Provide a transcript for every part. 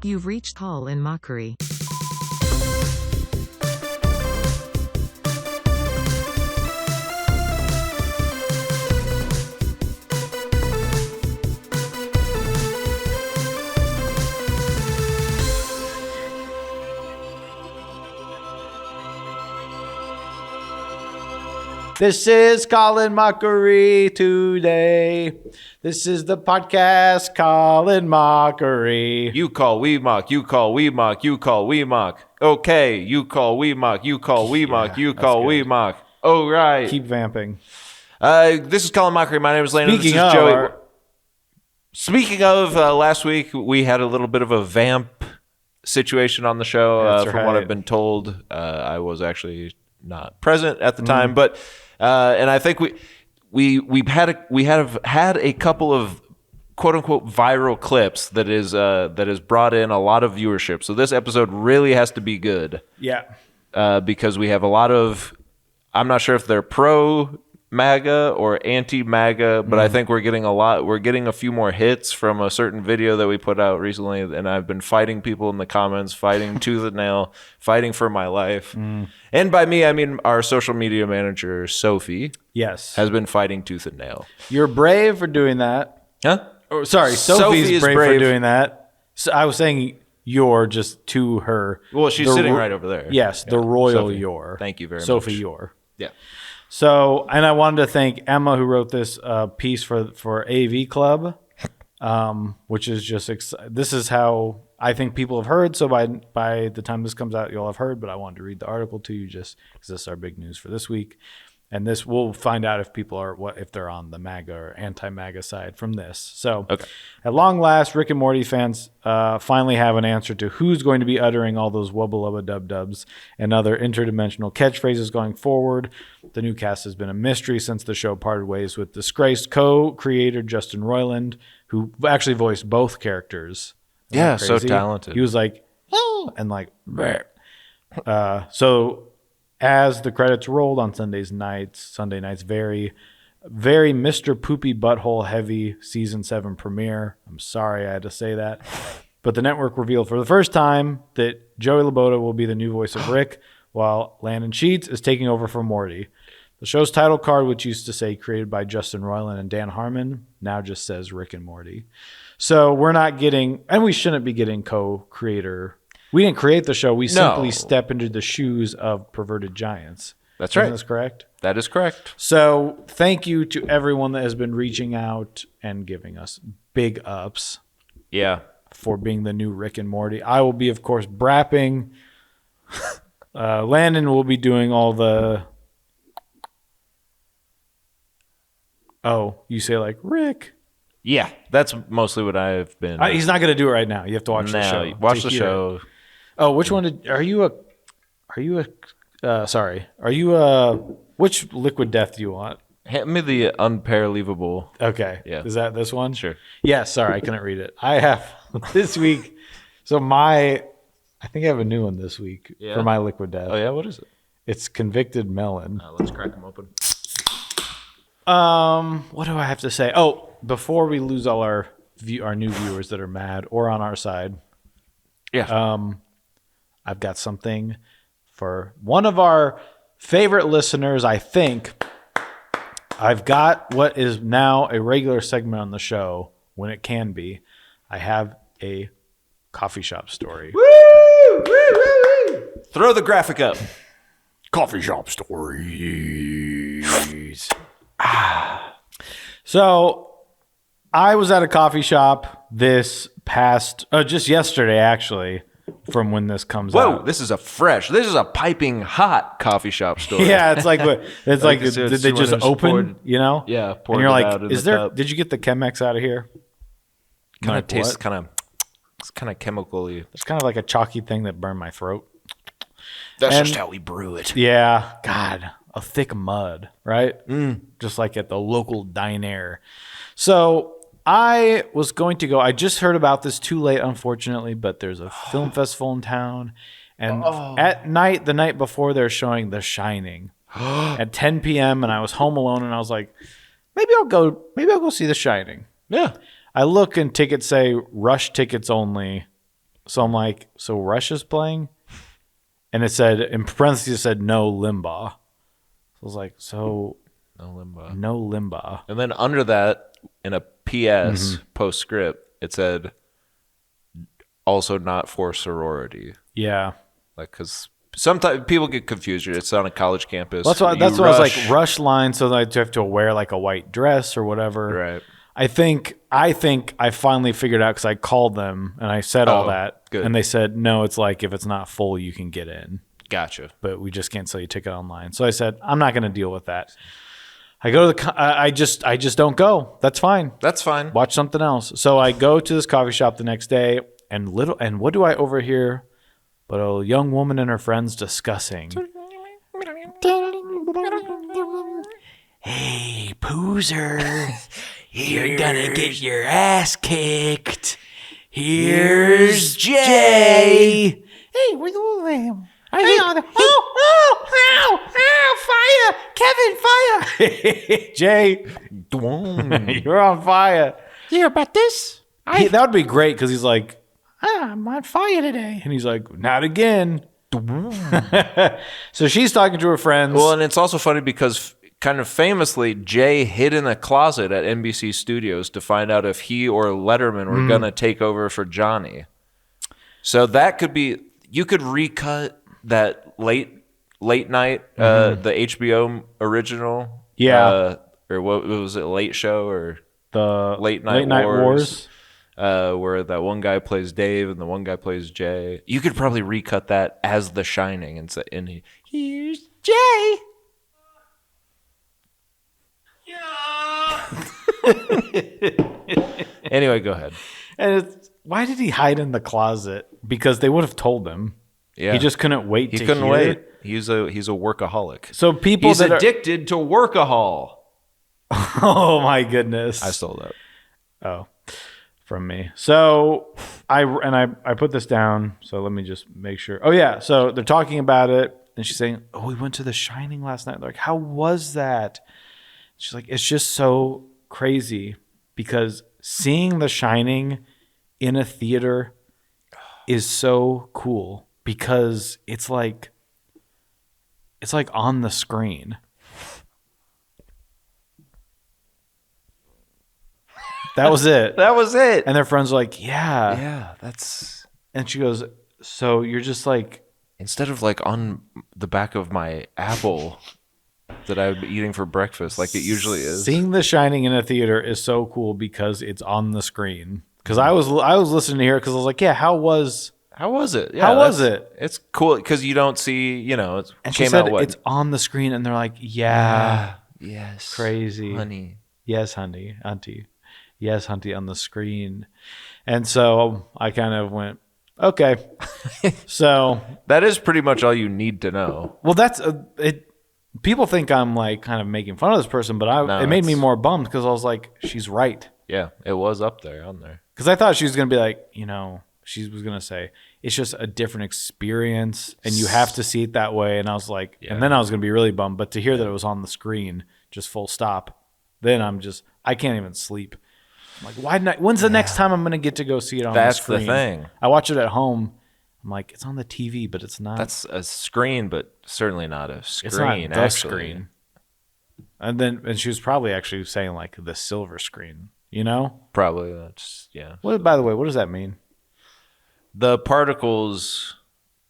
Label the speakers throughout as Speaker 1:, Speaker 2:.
Speaker 1: You've reached call in Mockery.
Speaker 2: This is Colin Mockery today. This is the podcast, Colin Mockery.
Speaker 3: You call, we mock. You call, we mock. You call, we mock. Okay. You call, we mock. You call, we mock. You call, we mock. Oh, right.
Speaker 2: Keep vamping.
Speaker 3: This is Colin Mockery. My name is Landon. This is Joey. Speaking of, last week we had a little bit of a vamp situation on the show. From what I've been told, I was actually not present at the time, but and I think we have had a couple of quote unquote viral clips that has brought in a lot of viewership. So this episode really has to be good.
Speaker 2: Yeah.
Speaker 3: Because we have a lot of, I'm not sure if they're pro MAGA or anti MAGA, but I think we're getting a few more hits from a certain video that we put out recently, and I've been fighting people in the comments, fighting tooth and nail, fighting for my life. And by me, I mean our social media manager, Sophie.
Speaker 2: Yes.
Speaker 3: Has been fighting tooth and nail.
Speaker 2: You're brave for doing that.
Speaker 3: Huh?
Speaker 2: Oh, sorry, Sophie's brave for doing that. So I was saying you're just to her.
Speaker 3: Well, she's sitting right over there.
Speaker 2: Yes, the royal
Speaker 3: Sophie.
Speaker 2: Yor.
Speaker 3: Thank you very much.
Speaker 2: Sophie Yor.
Speaker 3: Yeah.
Speaker 2: So, and I wanted to thank Emma who wrote this piece for AV Club, which is just this is how I think people have heard. So by the time this comes out, you'll have heard. But I wanted to read the article to you just because this is our big news for this week. And this we'll find out if people are if they're on the MAGA or anti-MAGA side from this. So, At long last, Rick and Morty fans finally have an answer to who's going to be uttering all those wubba lubba dub dubs and other interdimensional catchphrases going forward. The new cast has been a mystery since the show parted ways with disgraced co-creator Justin Roiland, who actually voiced both characters.
Speaker 3: Yeah, so talented.
Speaker 2: He was like, oh, and like, so. As the credits rolled on Sunday nights, very, very Mr. Poopy Butthole heavy season 7 premiere. I'm sorry I had to say that. But the network revealed for the first time that Joey Laboda will be the new voice of Rick, while Landon Sheets is taking over for Morty. The show's title card, which used to say created by Justin Roiland and Dan Harmon, now just says Rick and Morty. So we're not getting, and we shouldn't be getting co-creator. We didn't create the show. We simply step into the shoes of perverted giants.
Speaker 3: That's right.
Speaker 2: Isn't that correct?
Speaker 3: That is correct.
Speaker 2: So thank you to everyone that has been reaching out and giving us big ups.
Speaker 3: Yeah.
Speaker 2: For being the new Rick and Morty. I will be, of course, brapping. Landon will be doing all the... Oh, you say like, Rick...
Speaker 3: Yeah, that's mostly what I've been.
Speaker 2: He's not going to do it right now. You have to watch the show.
Speaker 3: Watch the show.
Speaker 2: Oh, which one are you which liquid death do you want?
Speaker 3: Hand me the unparallelable.
Speaker 2: Okay.
Speaker 3: Yeah.
Speaker 2: Is that this one?
Speaker 3: Sure.
Speaker 2: Yeah, sorry, I couldn't read it. I have this week. So I think I have a new one this week for my liquid death.
Speaker 3: Oh yeah, what is it?
Speaker 2: It's convicted melon.
Speaker 3: Let's crack them open.
Speaker 2: What do I have to say? Oh, before we lose all our new viewers that are mad or on our side.
Speaker 3: Yeah.
Speaker 2: I've got something for one of our favorite listeners, I think. I've got what is now a regular segment on the show when it can be. I have a coffee shop story.
Speaker 3: Woo! Woo! Woo! Woo! Throw the graphic up.
Speaker 2: Coffee shop stories. So I was at a coffee shop this just yesterday, actually, from when this comes out.
Speaker 3: Whoa, this is a piping hot coffee shop story.
Speaker 2: Yeah, it's like did they just open, you know?
Speaker 3: Yeah,
Speaker 2: and you're like, did you get the Chemex out of here?
Speaker 3: Kind of tastes it's kind of chemical-y.
Speaker 2: It's kind of like a chalky thing that burned my throat.
Speaker 3: That's just how we brew it.
Speaker 2: Yeah, God, a thick mud, right? Just like at the local diner. So I was going to go. I just heard about this too late, unfortunately, but there's a film festival in town. And at night, the night before, they're showing The Shining at 10 p.m. And I was home alone, and I was like, maybe I'll go see The Shining.
Speaker 3: Yeah.
Speaker 2: I look and tickets say rush tickets only. So I'm like, so Rush is playing? And it said, in parentheses, it said no Limbaugh. So I was like, so
Speaker 3: No Limbaugh.
Speaker 2: no Limbaugh.
Speaker 3: And then under that, in a PS postscript, it said, also not for sorority.
Speaker 2: Yeah.
Speaker 3: Like, because sometimes people get confused. It's on a college campus.
Speaker 2: That's why I was like, Rush line, so that you have to wear like a white dress or whatever.
Speaker 3: Right.
Speaker 2: I think I finally figured out because I called them and I said all that.
Speaker 3: Good.
Speaker 2: And they said, no, it's like if it's not full, you can get in.
Speaker 3: Gotcha.
Speaker 2: But we just can't sell you a ticket online. So I said, I'm not going to deal with that. I go to I just don't go. That's fine.
Speaker 3: That's fine.
Speaker 2: Watch something else. So I go to this coffee shop the next day and what do I overhear but a young woman and her friends discussing. Hey, Poozer, you're gonna get your ass kicked. Here's Jay. Hey, where's the little lamb? Fire! Kevin, fire! Jay, you're on fire. You hear about this? That would be great because he's like, I'm on fire today. And he's like, not again. So she's talking to her friends.
Speaker 3: Well, and it's also funny because kind of famously, Jay hid in a closet at NBC Studios to find out if he or Letterman were going to take over for Johnny. So that could be, you could recut that late night, the HBO original.
Speaker 2: Yeah.
Speaker 3: Or what was it, Late Show or
Speaker 2: the
Speaker 3: Late Night Wars? Where that one guy plays Dave and the one guy plays Jay. You could probably recut that as The Shining and say, here's Jay. Anyway, go ahead.
Speaker 2: And why did he hide in the closet? Because they would have told him.
Speaker 3: Yeah,
Speaker 2: he just couldn't wait.
Speaker 3: He couldn't wait. He's a workaholic.
Speaker 2: So he's
Speaker 3: addicted to workahol.
Speaker 2: Oh my goodness!
Speaker 3: I stole that.
Speaker 2: Oh, from me. So I put this down. So let me just make sure. Oh yeah. So they're talking about it, and she's saying, "Oh, we went to The Shining last night." They're like, "How was that?" She's like, "It's just so crazy because seeing The Shining in a theater is so cool." Because it's like on the screen. That was it.
Speaker 3: That was it.
Speaker 2: And their friends are like, yeah.
Speaker 3: Yeah, that's...
Speaker 2: And she goes, so you're just like...
Speaker 3: Instead of like on the back of my apple that I've been eating for breakfast, like it usually is.
Speaker 2: Seeing The Shining in a theater is so cool because it's on the screen. Because I was listening to her because I was like, yeah, how was it? Yeah, how was it?
Speaker 3: It's cool because you don't see, it
Speaker 2: and
Speaker 3: came
Speaker 2: she said
Speaker 3: out what?
Speaker 2: It's on the screen, and they're like, yeah,
Speaker 3: yes,
Speaker 2: crazy,
Speaker 3: honey,
Speaker 2: yes, honey, auntie, yes, auntie, on the screen. And so I kind of went, okay. So
Speaker 3: that is pretty much all you need to know.
Speaker 2: Well, that's it. People think I'm like kind of making fun of this person, but it made me more bummed because I was like, she's right.
Speaker 3: Yeah, it was up there on there.
Speaker 2: Because I thought she was gonna be like, she was going to say, it's just a different experience and you have to see it that way. And I was like, and then I was going to be really bummed. But to hear that it was on the screen, just full stop, then I can't even sleep. I'm like, when's the next time I'm going to get to go see it on the screen?
Speaker 3: That's the thing.
Speaker 2: I watch it at home. I'm like, it's on the TV, but it's not.
Speaker 3: That's a screen, but certainly not a screen.
Speaker 2: It's not the screen. And she was probably actually saying like the silver screen,
Speaker 3: Probably. That's, yeah.
Speaker 2: Well, by the way, what does that mean?
Speaker 3: The particles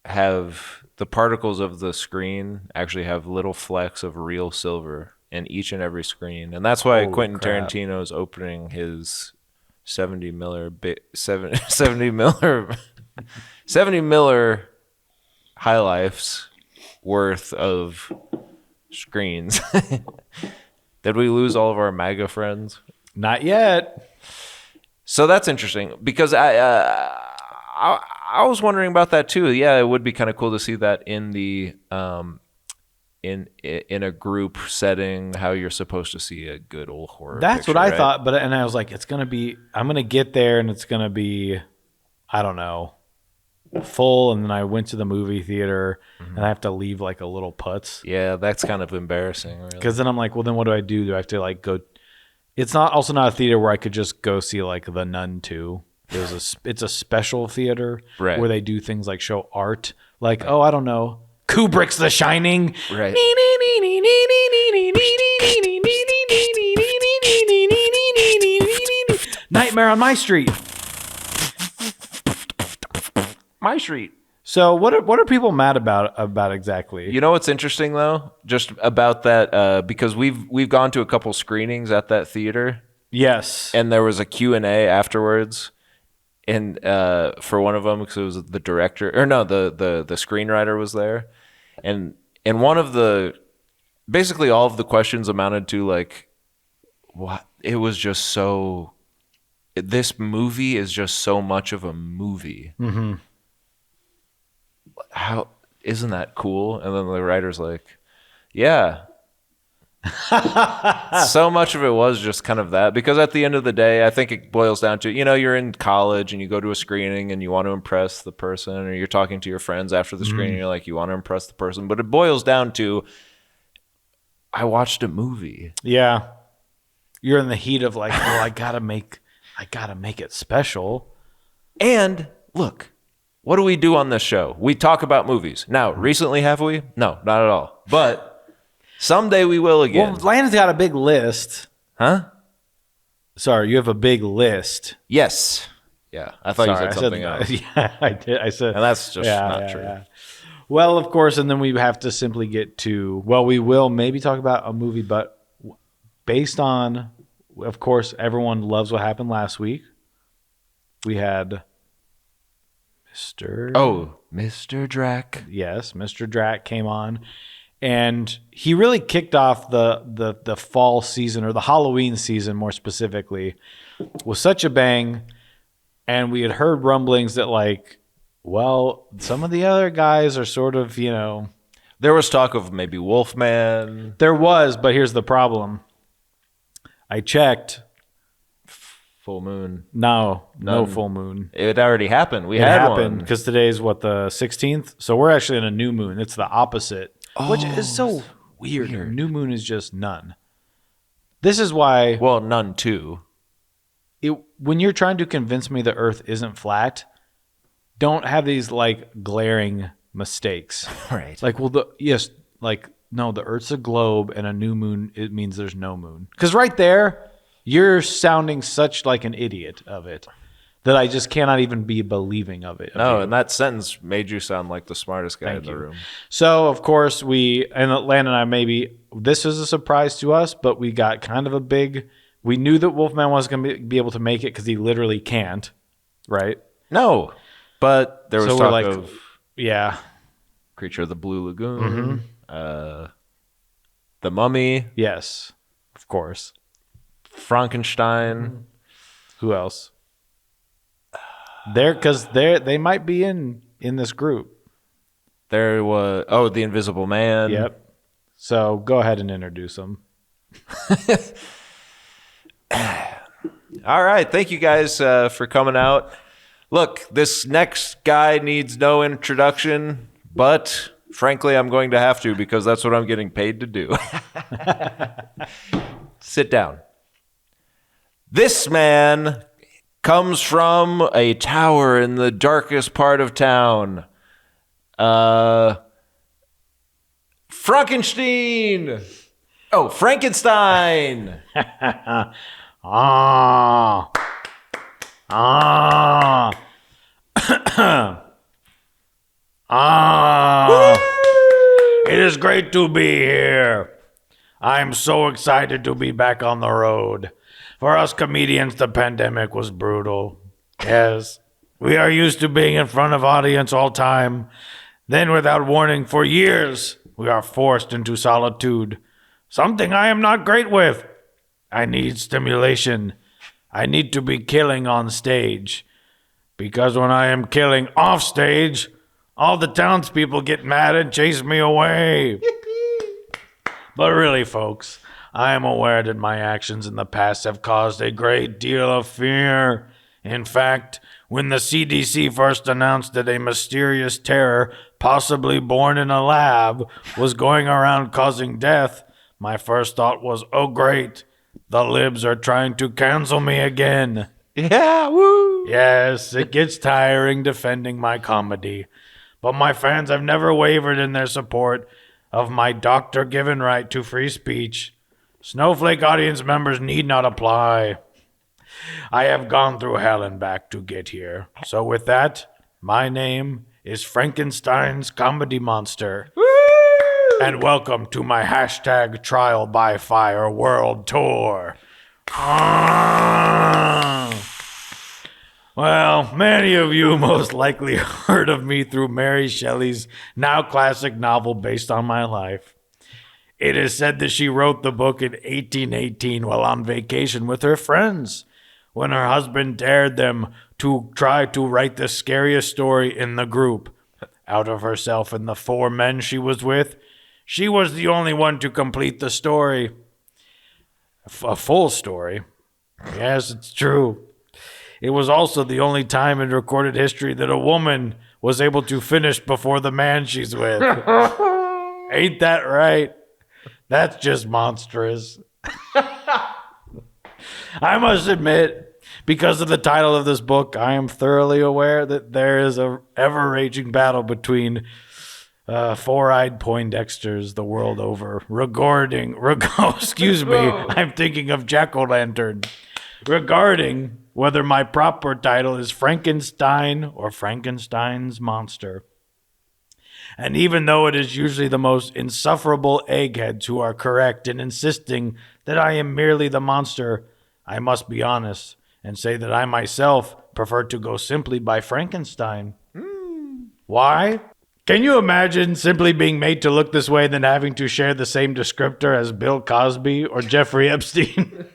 Speaker 3: of the screen actually have little flecks of real silver in each and every screen. And that's why Quentin Tarantino is opening his 70 Miller High Life's worth of screens. Did we lose all of our MAGA friends?
Speaker 2: Not yet.
Speaker 3: So that's interesting because I was wondering about that too. Yeah, it would be kind of cool to see that in the in a group setting, how you're supposed to see a good old horror.
Speaker 2: That's
Speaker 3: picture,
Speaker 2: what I
Speaker 3: right?
Speaker 2: thought, and I was like, I'm gonna get there, and it's gonna be, I don't know, full. And then I went to the movie theater, and I have to leave like a little putz.
Speaker 3: Yeah, that's kind of embarrassing. Really.
Speaker 2: Because then I'm like, well, then what do I do? Do I have to like go? It's not a theater where I could just go see like The Nun 2. It's a special theater
Speaker 3: Right.
Speaker 2: where they do things like show art. Like, oh, I don't know, Kubrick's The Shining.
Speaker 3: Right.
Speaker 2: Nightmare on My Street.
Speaker 3: My Street.
Speaker 2: So what are people mad about exactly?
Speaker 3: You know what's interesting though, just about that, because we've gone to a couple screenings at that theater.
Speaker 2: Yes.
Speaker 3: And there was a Q&A afterwards, and for one of them, because it was the director, or no, the screenwriter was there, and one of the, basically all of the questions amounted to like, what, it was just so, this movie is just so much of a movie.
Speaker 2: Mm-hmm.
Speaker 3: How, isn't that cool? And then the writer's like, yeah. So much of it was just kind of that, because at the end of the day, I think it boils down to, you're in college and you go to a screening and you want to impress the person, or you're talking to your friends after the screening and you're like, you want to impress the person, but it boils down to, I watched a movie.
Speaker 2: Yeah. You're in the heat of like, well, I gotta make it special.
Speaker 3: And look, what do we do on this show? We talk about movies. Now, recently have we? No, not at all. But someday we will again.
Speaker 2: Well, Landon's got a big list.
Speaker 3: Huh?
Speaker 2: Sorry, you have a big list.
Speaker 3: Yes. Yeah, I thought you said something else.
Speaker 2: Yeah, I did. I said,
Speaker 3: and that's just not true.
Speaker 2: Yeah. Well, of course, and then we have to simply get to, well, we will maybe talk about a movie, but based on, of course, everyone loves what happened last week. We had
Speaker 3: Mr. Drac.
Speaker 2: Yes, Mr. Drac came on, and he really kicked off the fall season, or the Halloween season more specifically, with such a bang. And we had heard rumblings that, like, well, some of the other guys are sort of,
Speaker 3: There was talk of maybe Wolfman.
Speaker 2: There was, but here's the problem. I checked.
Speaker 3: Full moon.
Speaker 2: No
Speaker 3: None.
Speaker 2: full moon.
Speaker 3: It already happened.
Speaker 2: It happened because today's what, the 16th? So we're actually in a new moon. It's the opposite, which is so weird. New moon is just none. This is why.
Speaker 3: Well, none too.
Speaker 2: When you're trying to convince me the Earth isn't flat, don't have these like glaring mistakes.
Speaker 3: Right.
Speaker 2: Like, well, no, the Earth's a globe, and a new moon, it means there's no moon. Because right there, you're sounding such like an idiot of it that I just cannot even be believing of it.
Speaker 3: No, and that sentence made you sound like the smartest guy in the room.
Speaker 2: So, of course, Landon and I, maybe this was a surprise to us, but we got kind of a big, we knew that Wolfman wasn't going to be able to make it because he literally can't, right?
Speaker 3: No, but there was talk of Creature of the Blue Lagoon, The Mummy.
Speaker 2: Yes, of course.
Speaker 3: Frankenstein.
Speaker 2: Who else? Because they might be in this group.
Speaker 3: There was The Invisible Man.
Speaker 2: Yep. So go ahead and introduce them.
Speaker 3: All right, thank you guys for coming out. Look, this next guy needs no introduction, but frankly, I'm going to have to, because that's what I'm getting paid to do. Sit down. This man comes from a tower in the darkest part of town. Frankenstein. Oh, Frankenstein.
Speaker 2: It is great to be here. I'm so excited to be back on the road. For us comedians, the pandemic was brutal. Yes, we are used to being in front of audience all time. Then, without warning, for years, we are forced into solitude. Something I am not great with. I need stimulation. I need to be killing on stage. Because when I am killing off stage, all the townspeople get mad and chase me away. But really, folks, I am aware that my actions in the past have caused a great deal of fear. In fact, when the CDC first announced that a mysterious terror, possibly born in a lab, was going around causing death, my first thought was, oh great, the libs are trying to cancel me again.
Speaker 3: Yeah, woo!
Speaker 2: Yes, it gets tiring defending my comedy, but my fans have never wavered in their support of my doctor-given right to free speech. Snowflake audience members need not apply. I have gone through hell and back to get here. So with that, my name is Frankenstein's Comedy Monster.
Speaker 3: Woo!
Speaker 2: And welcome to my hashtag Trial by Fire World Tour. Well, many of you most likely heard of me through Mary Shelley's now classic novel based on my life. It is said that she wrote the book in 1818 while on vacation with her friends, when her husband dared them to try to write the scariest story in the group. Out of herself and the 4 men she was with, she was the only one to complete the story. A full story. Yes, it's true. It was also the only time in recorded history that a woman was able to finish before the man she's with. Ain't that right? That's just monstrous. I must admit, because of the title of this book, I am thoroughly aware that there is a ever-raging battle between four-eyed Poindexters the world over regarding, I'm thinking of Jack-o'-lantern, regarding whether my proper title is Frankenstein or Frankenstein's Monster. And even though it is usually the most insufferable eggheads who are correct in insisting that I am merely the monster, I must be honest and say that I myself prefer to go simply by Frankenstein. Why? Can you imagine simply being made to look this way than having to share the same descriptor as Bill Cosby or Jeffrey Epstein?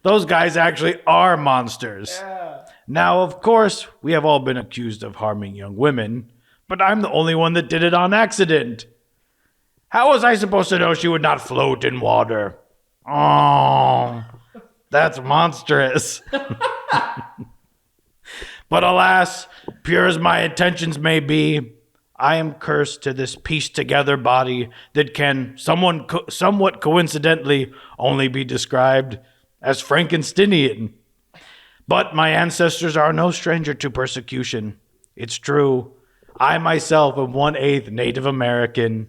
Speaker 2: Those guys actually are monsters. Yeah. Now, of course, we have all been accused of harming young women, but I'm the only one that did it on accident. How was I supposed to know she would not float in water? Oh, that's monstrous. But alas, pure as my intentions may be, I am cursed to this pieced-together body that can, somewhat coincidentally, only be described as Frankensteinian. But my ancestors are no stranger to persecution. It's true. I myself am 1/8 Native American.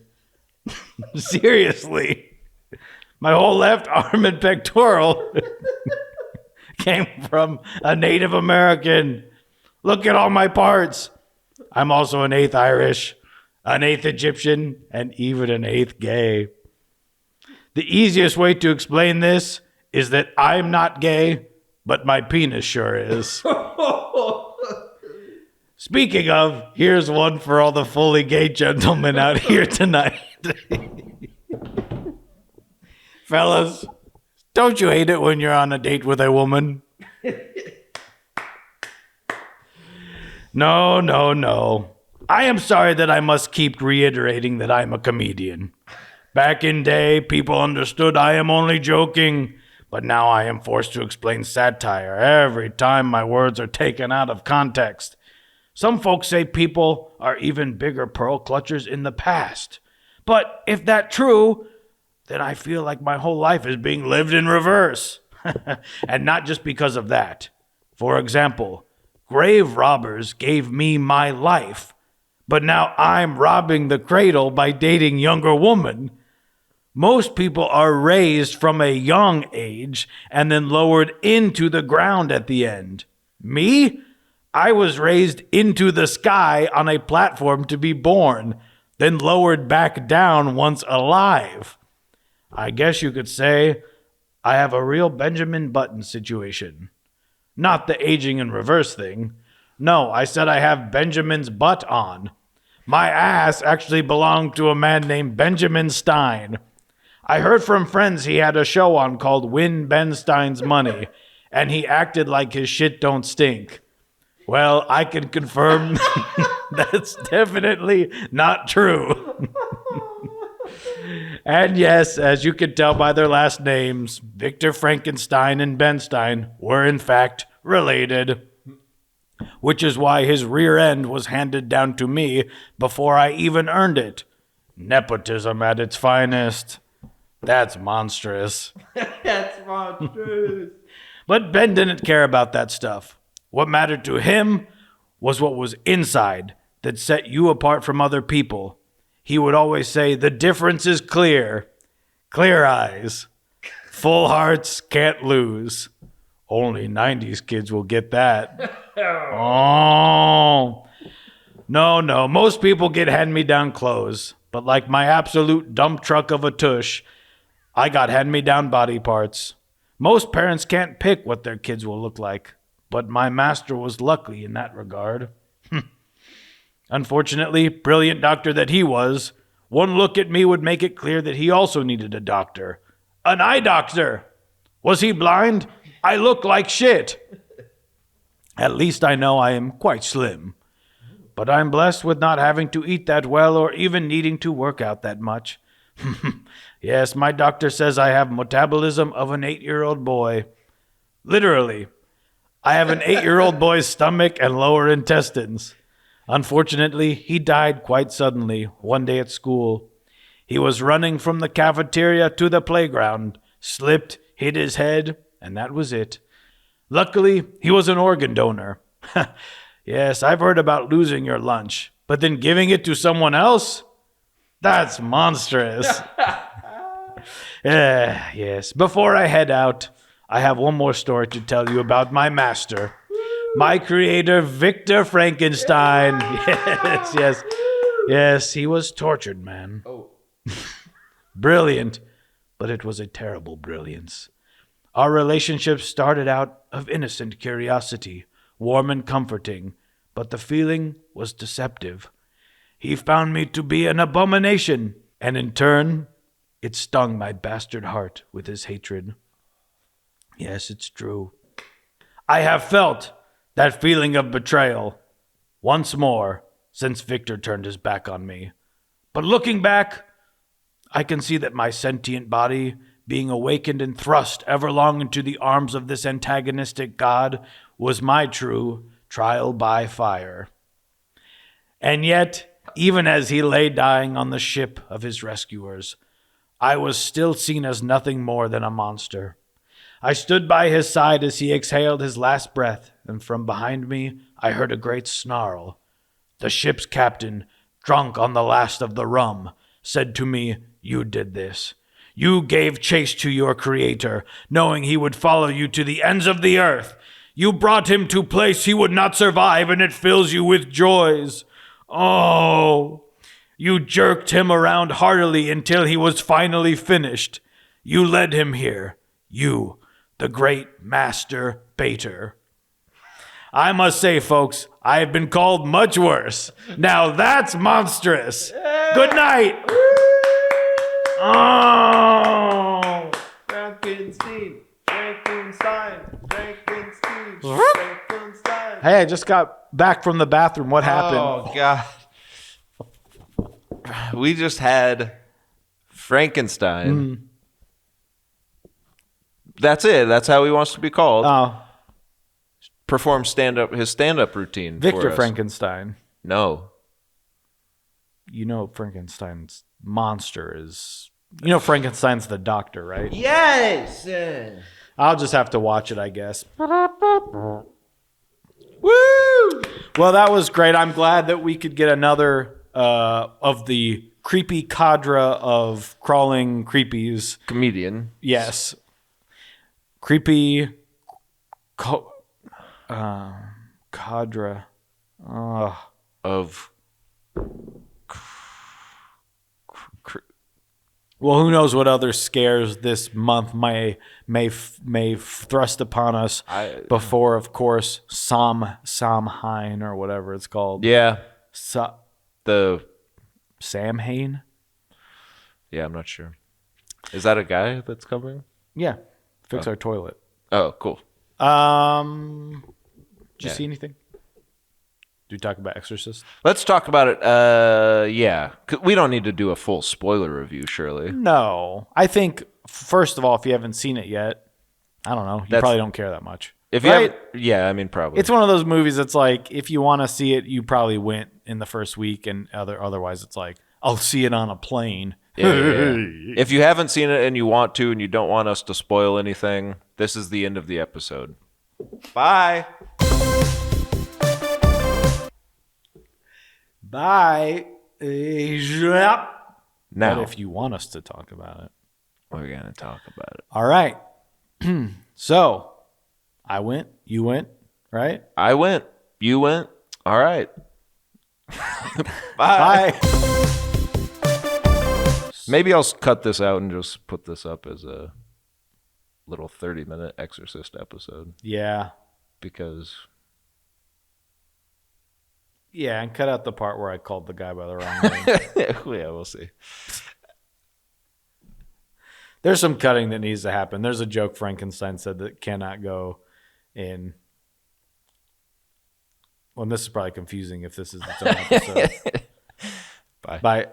Speaker 2: Seriously. My whole left arm and pectoral came from a Native American. Look at all my parts. I'm also an 1/8 Irish, an 1/8 Egyptian, and even an 1/8 gay. The easiest way to explain this is that I'm not gay, but my penis sure is. Speaking of, here's one for all the fully gay gentlemen out here tonight. Fellas, don't you hate it when you're on a date with a woman? No. I am sorry that I must keep reiterating that I'm a comedian. Back in day, people understood I am only joking, but now I am forced to explain satire every time my words are taken out of context. Some folks say people are even bigger pearl clutchers in the past. But if that's true, then I feel like my whole life is being lived in reverse. And not just because of that. For example, grave robbers gave me my life, but now I'm robbing the cradle by dating younger women. Most people are raised from a young age and then lowered into the ground at the end. Me? I was raised into the sky on a platform to be born, then lowered back down once alive. I guess you could say I have a real Benjamin Button situation. Not the aging in reverse thing. No, I said I have Benjamin's butt on. My ass actually belonged to a man named Benjamin Stein. I heard from friends he had a show on called Win Ben Stein's Money, and he acted like his shit don't stink. Well, I can confirm that's definitely not true. And yes, as you can tell by their last names, Victor Frankenstein and Ben Stein were in fact related, which is why his rear end was handed down to me before I even earned it. Nepotism at its finest. That's monstrous.
Speaker 3: That's monstrous.
Speaker 2: But Ben didn't care about that stuff. What mattered to him was what was inside that set you apart from other people. He would always say, the difference is clear. Clear eyes. Full hearts can't lose. Only 90s kids will get that. Oh. No. Most people get hand-me-down clothes. But like my absolute dump truck of a tush, I got hand-me-down body parts. Most parents can't pick what their kids will look like. But my master was lucky in that regard. Unfortunately, brilliant doctor that he was, one look at me would make it clear that he also needed a doctor. An eye doctor! Was he blind? I look like shit. At least I know I am quite slim. But I'm blessed with not having to eat that well or even needing to work out that much. Yes, my doctor says I have metabolism of an 8-year-old boy. Literally. I have an 8-year-old boy's stomach and lower intestines. Unfortunately, he died quite suddenly one day at school. He was running from the cafeteria to the playground, slipped, hit his head, and that was it. Luckily, he was an organ donor. Yes, I've heard about losing your lunch, but then giving it to someone else? That's monstrous. Yes, before I head out, I have one more story to tell you about my master. My creator, Victor Frankenstein. Yes, he was tortured, man. Oh. Brilliant, but it was a terrible brilliance. Our relationship started out of innocent curiosity, warm and comforting, but the feeling was deceptive. He found me to be an abomination, and in turn, it stung my bastard heart with his hatred. Yes, it's true. I have felt that feeling of betrayal once more since Victor turned his back on me. But looking back, I can see that my sentient body, being awakened and thrust everlong into the arms of this antagonistic god, was my true trial by fire. And yet, even as he lay dying on the ship of his rescuers, I was still seen as nothing more than a monster. I stood by his side as he exhaled his last breath, and from behind me I heard a great snarl. The ship's captain, drunk on the last of the rum, said to me, "You did this. You gave chase to your creator, knowing he would follow you to the ends of the earth. You brought him to a place he would not survive, and it fills you with joys. Oh, you jerked him around heartily until he was finally finished. You led him here. You, the great master baiter. I must say, folks, I have been called much worse. Now that's monstrous. Good night. Oh.
Speaker 3: Frankenstein.
Speaker 2: Hey, I just got back from the bathroom. What happened?
Speaker 3: Oh, God. We just had Frankenstein. That's it. That's how he wants to be called.
Speaker 2: Oh.
Speaker 3: Perform his stand-up routine
Speaker 2: Victor
Speaker 3: for us.
Speaker 2: Frankenstein.
Speaker 3: No.
Speaker 2: You know Frankenstein's monster is... You know Frankenstein's the doctor, right?
Speaker 3: Yes!
Speaker 2: I'll just have to watch it, I guess.
Speaker 3: Woo!
Speaker 2: Well, that was great. I'm glad that we could get another of the creepy cadre of crawling creepies.
Speaker 3: Comedian.
Speaker 2: Yes. Creepy cadre
Speaker 3: of...
Speaker 2: Well, who knows what other scares this month may thrust upon us before, of course, Samhain or whatever it's called.
Speaker 3: Yeah.
Speaker 2: The Samhain?
Speaker 3: Yeah, I'm not sure. Is that a guy that's coming?
Speaker 2: Yeah. Fix our toilet.
Speaker 3: Oh, cool.
Speaker 2: Did you see anything? Do we talk about Exorcist?
Speaker 3: Let's talk about it. Yeah. We don't need to do a full spoiler review, surely.
Speaker 2: No. I think, first of all, if you haven't seen it yet, I don't know. You probably don't care that much.
Speaker 3: If you haven't, yeah, I mean, probably.
Speaker 2: It's one of those movies that's like, if you want to see it, you probably went in the first week, and otherwise it's like, I'll see it on a plane.
Speaker 3: Yeah. If you haven't seen it and you want to and you don't want us to spoil anything, this is the end of the episode. Bye.
Speaker 2: Bye.
Speaker 3: Now,
Speaker 2: but if you want us to talk about it,
Speaker 3: we're going to talk about it.
Speaker 2: All right. So, I went, you went, right?
Speaker 3: I went, you went. All right.
Speaker 2: Bye.
Speaker 3: Maybe I'll cut this out and just put this up as a little 30-minute Exorcist episode.
Speaker 2: Yeah.
Speaker 3: Because...
Speaker 2: Yeah, and cut out the part where I called the guy by the wrong name.
Speaker 3: Yeah, we'll see.
Speaker 2: There's some cutting that needs to happen. There's a joke Frankenstein said that cannot go in. Well, this is probably confusing if this is its own episode.
Speaker 3: Bye.
Speaker 2: Bye.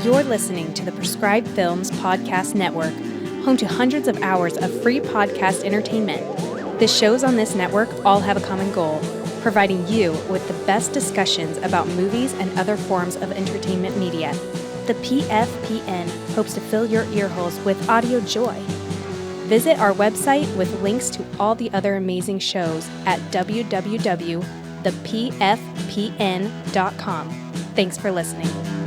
Speaker 4: You're listening to the Prescribed Films Podcast Network, home to hundreds of hours of free podcast entertainment. The shows on this network all have a common goal, providing you with the best discussions about movies and other forms of entertainment media. The PFPN hopes to fill your earholes with audio joy. Visit our website with links to all the other amazing shows at www.thepfpn.com. Thanks for listening.